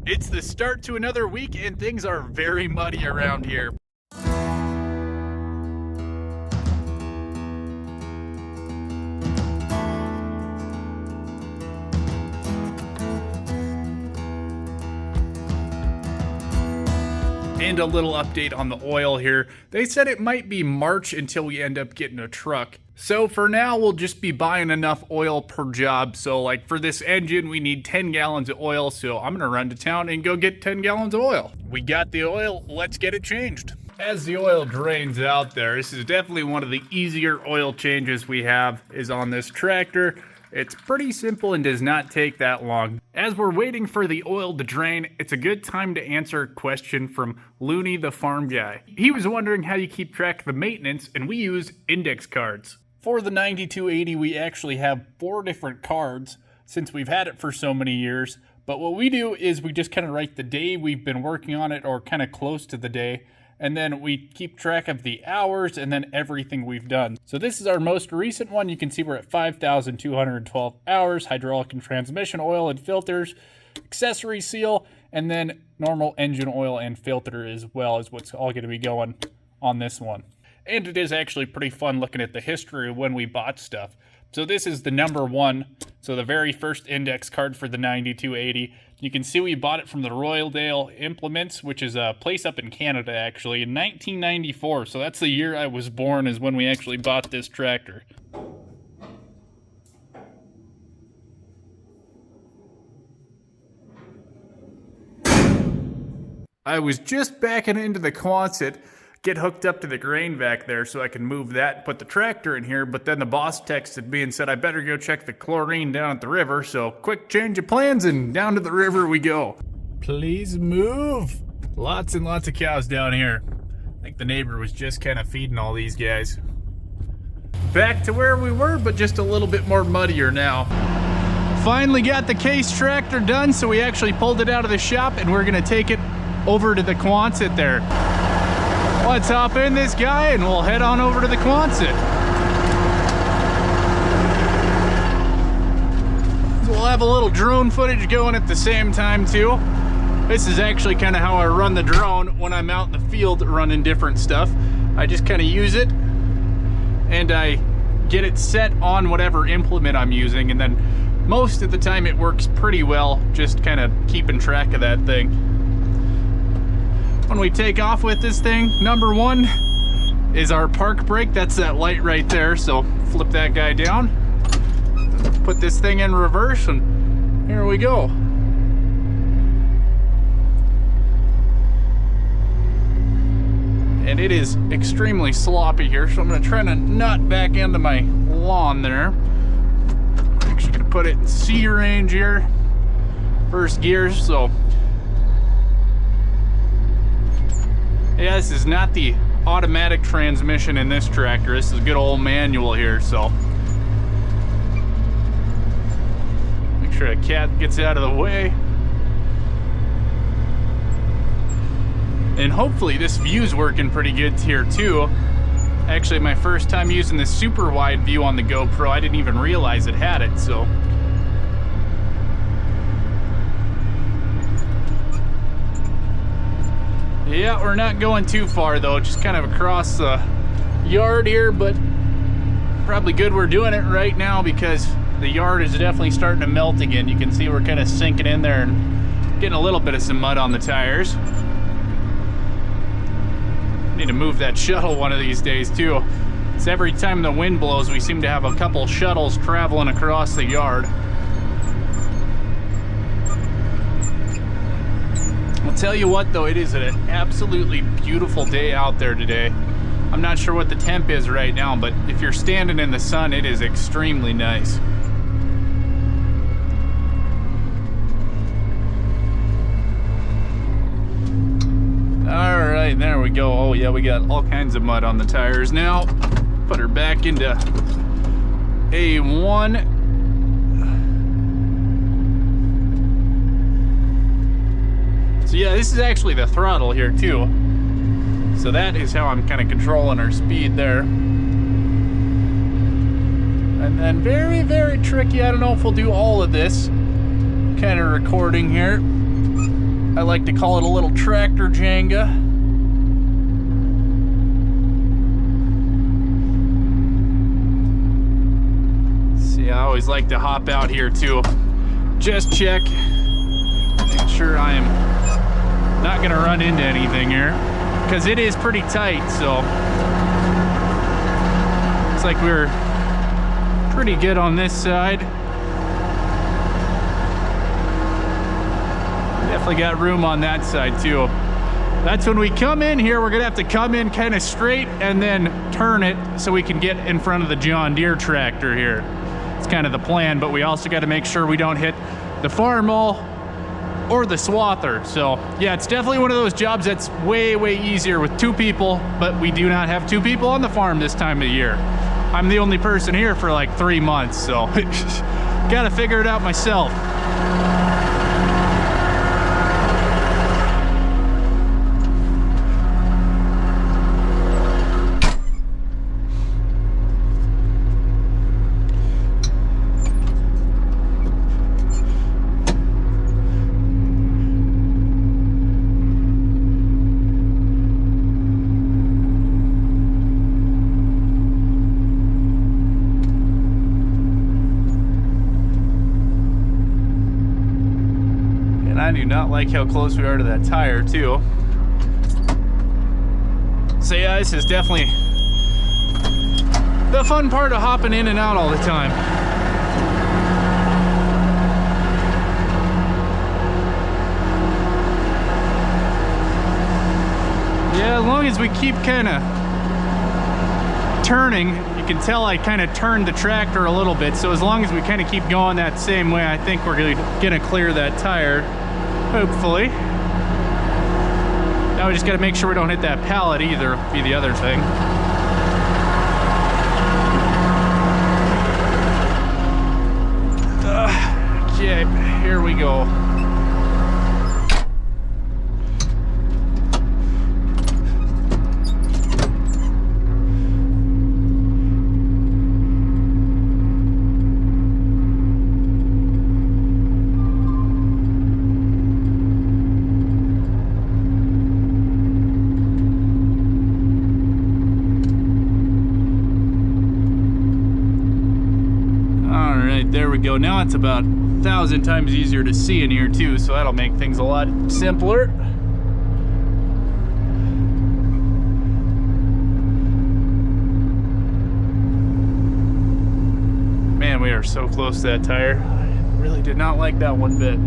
It's the start to another week and things are very muddy around here. And a little update on the oil here. They said it might be March until we end up getting a truck. So for now, we'll just be buying enough oil per job. So like for this engine, we need 10 gallons of oil. So I'm gonna run to town and go get 10 gallons of oil. We got the oil, let's get it changed. As the oil drains out there, this is definitely one of the easier oil changes we have is on this tractor. It's pretty simple and does not take that long. As we're waiting for the oil to drain, it's a good time to answer a question from Looney the farm guy. He was wondering how you keep track of the maintenance, and we use index cards. For the 9280, we actually have 4 different cards since we've had it for so many years. But what we do is we just kind of write the day we've been working on it or kind of close to the day. And then we keep track of the hours and then everything we've done. So this is our most recent one. You can see we're at 5,212 hours, hydraulic and transmission oil and filters, accessory seal, and then normal engine oil and filter as well is what's all going to be going on this one. And it is actually pretty fun looking at the history of when we bought stuff. So this is the number 1, so the very first index card for the 9280. You can see we bought it from the Royaldale Implements, which is a place up in Canada actually, in 1994. So that's the year I was born is when we actually bought this tractor. I was just backing into the Quonset, get hooked up to the grain vac there so I can move that and put the tractor in here, but then the boss texted me and said I better go check the chlorine down at the river, so quick change of plans and down to the river we go. Please move. Lots and lots of cows down here. I think the neighbor was just kind of feeding all these guys. Back to where we were, but just a little bit more muddier now. Finally got the case tractor done, so we actually pulled it out of the shop and we're gonna take it over to the Quonset there. Let's hop in this guy and we'll head on over to the Quonset. We'll have a little drone footage going at the same time too. This is actually kind of how I run the drone when I'm out in the field running different stuff. I just kind of use it and I get it set on whatever implement I'm using, and then most of the time it works pretty well, just kind of keeping track of that thing. When we take off with this thing, number 1 is our park brake. That's that light right there. So flip that guy down, put this thing in reverse, and here we go. And it is extremely sloppy here, so I'm gonna try to not back into my lawn there. Actually gonna put it in C range here, first gear, so. Yeah, this is not the automatic transmission in this tractor. This is a good old manual here, so. Make sure the cat gets out of the way. And hopefully this view's working pretty good here too. Actually, my first time using this super wide view on the GoPro, I didn't even realize it had it, so. Yeah, we're not going too far though, just kind of across the yard here, but probably good we're doing it right now because the yard is definitely starting to melt again. You can see we're kind of sinking in there and getting a little bit of some mud on the tires. Need to move that shuttle one of these days too. It's every time the wind blows, we seem to have a couple shuttles traveling across the yard. I'll tell you what though, it is an absolutely beautiful day out there today. I'm not sure what the temp is right now, but if you're standing in the sun, it is extremely nice. All right, there we go. Oh yeah, we got all kinds of mud on the tires now. Put her back into A1. So yeah, this is actually the throttle here too. So that is how I'm kind of controlling our speed there. And then very, very tricky. I don't know if we'll do all of this kind of recording here. I like to call it a little tractor Jenga. See, I always like to hop out here too. Just check, make sure I am not gonna run into anything here, because it is pretty tight, so looks like we're pretty good on this side. Definitely got room on that side too. That's when we come in here, we're gonna have to come in kind of straight and then turn it so we can get in front of the John Deere tractor here. It's kind of the plan, but we also got to make sure we don't hit the farm mall or the swather. So yeah, it's definitely one of those jobs that's way easier with 2 people, but we do not have 2 people on the farm this time of year. I'm the only person here for like 3 months, so gotta figure it out myself. I do not like how close we are to that tire too. So yeah, this is definitely the fun part of hopping in and out all the time. Yeah, as long as we keep kind of turning, you can tell I kind of turned the tractor a little bit, so as long as we kind of keep going that same way, I think we're gonna clear that tire. Hopefully. Now we just gotta make sure we don't hit that pallet either, be the other thing. Okay, here we go. There we go. Now it's about 1,000 times easier to see in here too, so that'll make things a lot simpler. Man, we are so close to that tire. I really did not like that one bit.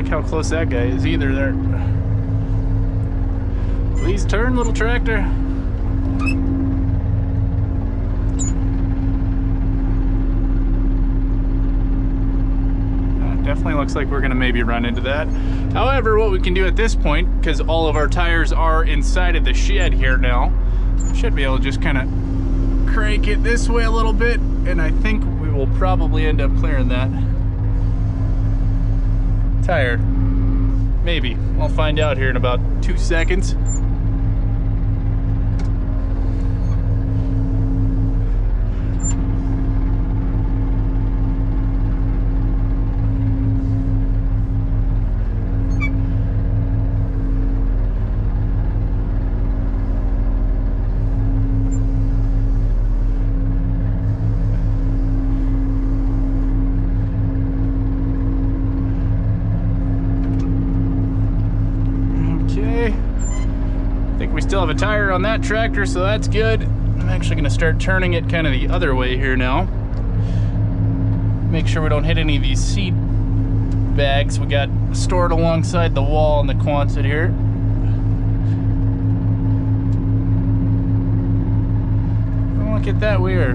How close that guy is either there. Please turn, little tractor. Definitely looks like we're gonna maybe run into that. However, what we can do at this point, because all of our tires are inside of the shed here now, should be able to just kind of crank it this way a little bit, and I think we will probably end up clearing that tire. Maybe. I'll find out here in about 2 seconds. Still have a tire on that tractor, so that's good. I'm actually going to start turning it kind of the other way here now. Make sure we don't hit any of these seat bags we got stored alongside the wall in the Quonset here. Oh, look at that, we are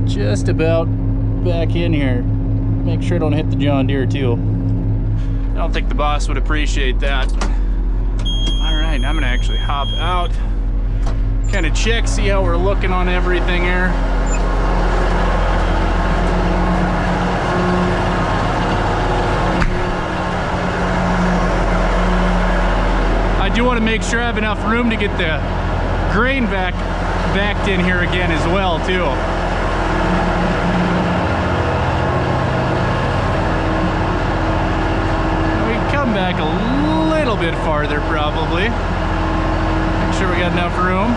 just about back in here. Make sure I don't hit the John Deere too. I don't think the boss would appreciate that. Alright, I'm gonna actually hop out, kind of check, see how we're looking on everything here. I do want to make sure I have enough room to get the grain backed in here again as well, too. We can come back a little bit farther, probably. Make sure we got enough room.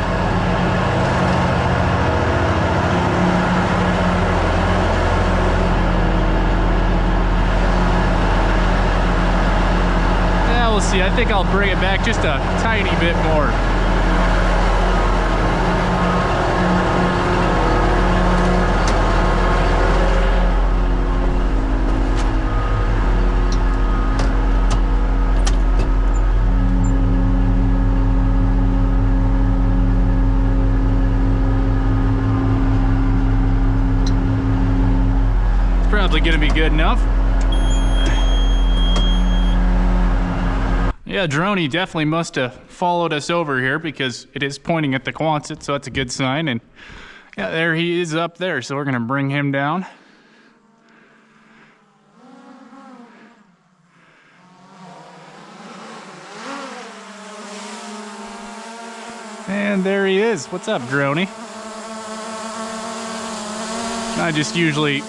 Yeah, we'll see. I think I'll bring it back just a tiny bit more. Probably gonna be good enough. Yeah, Droney definitely must have followed us over here because it is pointing at the Quonset, so that's a good sign. And yeah, there he is up there, so we're gonna bring him down. And there he is. What's up, Droney? I just usually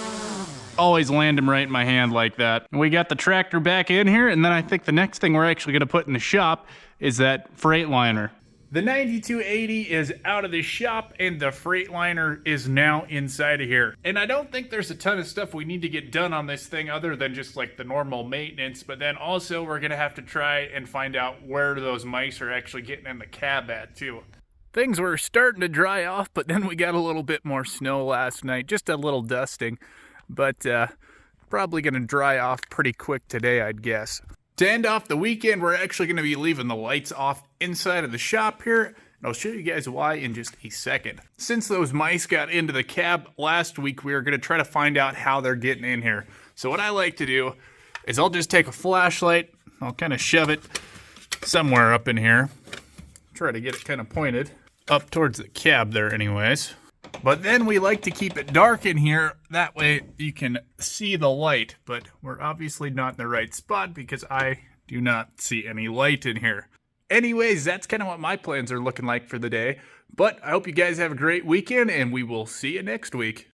always land him right in my hand like that. We got the tractor back in here, and then I think the next thing we're actually going to put in the shop is that Freightliner. The 9280 is out of the shop, and the Freightliner is now inside of here. And I don't think there's a ton of stuff we need to get done on this thing other than just like the normal maintenance, but then also we're going to have to try and find out where those mice are actually getting in the cab at too. Things were starting to dry off, but then we got a little bit more snow last night, just a little dusting. But probably going to dry off pretty quick today, I'd guess. To end off the weekend, we're actually going to be leaving the lights off inside of the shop here. And I'll show you guys why in just a second. Since those mice got into the cab last week, we are going to try to find out how they're getting in here. So what I like to do is I'll just take a flashlight. I'll kind of shove it somewhere up in here. Try to get it kind of pointed up towards the cab there anyways. But then we like to keep it dark in here, that way you can see the light, but we're obviously not in the right spot because I do not see any light in here. Anyways, that's kind of what my plans are looking like for the day, but I hope you guys have a great weekend and we will see you next week.